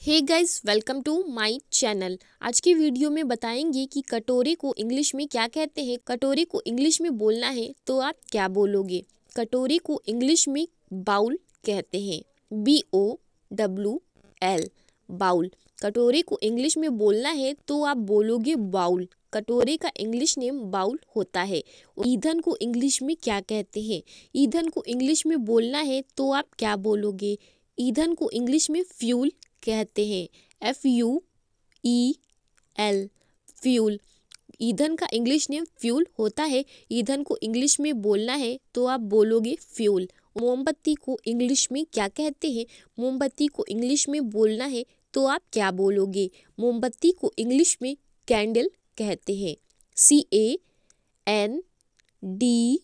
Hey guys, welcome to my channel. आज की video में बताएंगे कि कटोरे को इंग्लिश में क्या कहते हैं। कटोरे को इंग्लिश में बोलना है तो आप क्या बोलोगे। कटोरे को इंग्लिश में बाउल कहते हैं, BOWL, बाउल। कटोरे को इंग्लिश में बोलना है तो आप बोलोगे बाउल। कटोरे का इंग्लिश नेम बाउल होता है। ईंधन को इंग्लिश में क्या कहते हैं। ईंधन को इंग्लिश में बोलना है तो आप क्या बोलोगे। ईंधन को इंग्लिश में फ्यूल कहते हैं, FUEL, फ्यूल। ईंधन का इंग्लिश नेम फ्यूल होता है। ईंधन को इंग्लिश में बोलना है तो आप बोलोगे फ्यूल। मोमबत्ती को इंग्लिश में क्या कहते हैं। मोमबत्ती को इंग्लिश में बोलना है तो आप क्या बोलोगे। मोमबत्ती को इंग्लिश में कैंडल कहते हैं, CANDLE,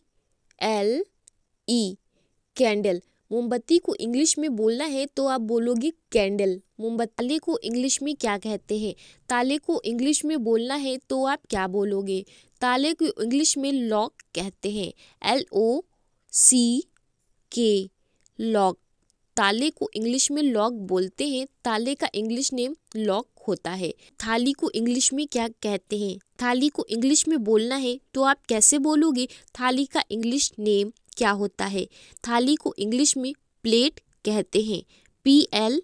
कैंडल। मोमबत्ती को इंग्लिश में बोलना है तो आप बोलोगे कैंडल। ताले को इंग्लिश में क्या कहते हैं। ताले को इंग्लिश में बोलना है तो आप क्या बोलोगे। ताले को इंग्लिश में लॉक कहते हैं, LOCK, लॉक। ताले को इंग्लिश में लॉक बोलते हैं। ताले का इंग्लिश नेम लॉक होता है। थाली को इंग्लिश में क्या कहते हैं। थाली को इंग्लिश में बोलना है तो आप कैसे बोलोगे। थाली का इंग्लिश नेम क्या होता है। थाली को इंग्लिश में प्लेट कहते हैं, PLATE,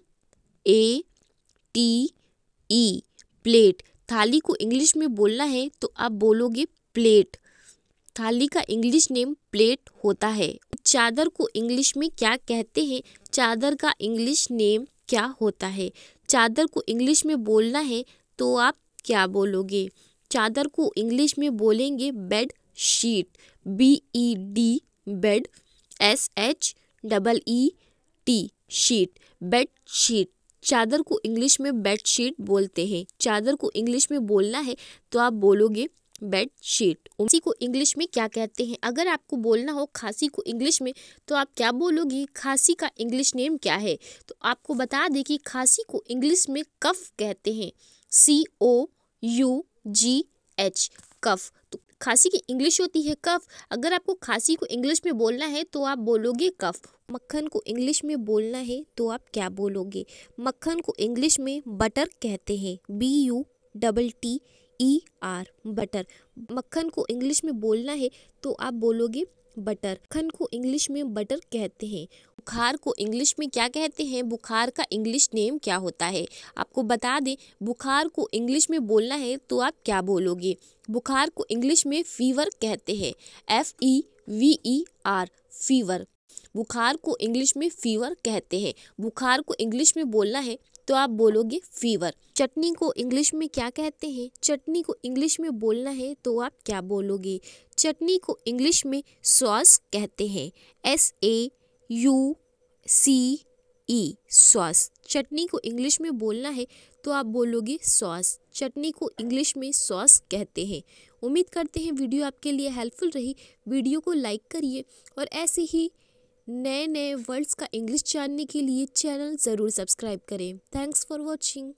प्लेट। थाली को इंग्लिश में बोलना है तो आप बोलोगे प्लेट। थाली का इंग्लिश नेम प्लेट होता है। चादर को इंग्लिश में क्या कहते हैं। चादर का इंग्लिश नेम क्या होता है। चादर को इंग्लिश में बोलना है तो आप क्या बोलोगे। चादर को इंग्लिश में बोलेंगे bed sheet, BED, bed, SHEET, sheet, bed sheet. चादर को इंग्लिश में बेड शीट बोलते हैं। चादर को इंग्लिश में बोलना है तो आप बोलोगे बेड शीट। खांसी को इंग्लिश में क्या कहते हैं। अगर आपको बोलना हो खांसी को इंग्लिश में तो आप क्या बोलोगे। खांसी का इंग्लिश नेम क्या है। तो आपको बता दें कि खांसी को इंग्लिश में कफ कहते हैं, COUGH, कफ। तो खांसी की इंग्लिश होती है कफ। अगर आपको खांसी को इंग्लिश में बोलना है तो आप बोलोगे कफ। मक्खन को इंग्लिश में बोलना है तो आप क्या बोलोगे। मक्खन को इंग्लिश में बटर कहते हैं, BUTTER, बटर। मक्खन को इंग्लिश में बोलना है तो आप बोलोगे बटर। मक्खन को इंग्लिश में बटर कहते हैं। बुखार को इंग्लिश में क्या कहते हैं। बुखार का इंग्लिश नेम क्या होता है। आपको बता दें, बुखार को इंग्लिश में बोलना है तो आप क्या बोलोगे। बुखार को इंग्लिश में फीवर कहते हैं, FEVER, फीवर। बुखार को इंग्लिश में फीवर कहते हैं। बुखार को इंग्लिश में बोलना है तो आप बोलोगे फीवर। चटनी को इंग्लिश में क्या कहते हैं। चटनी को इंग्लिश में बोलना है तो आप क्या बोलोगे। चटनी को इंग्लिश में सॉस कहते हैं, SAUCE, सॉस। चटनी को इंग्लिश में बोलना है तो आप बोलोगे सॉस। चटनी को इंग्लिश में सॉस कहते हैं। उम्मीद करते हैं वीडियो आपके लिए हेल्पफुल रही। वीडियो को लाइक करिए और ऐसे ही नए नए वर्ड्स का इंग्लिश जानने के लिए चैनल ज़रूर सब्सक्राइब करें। Thanks for watching.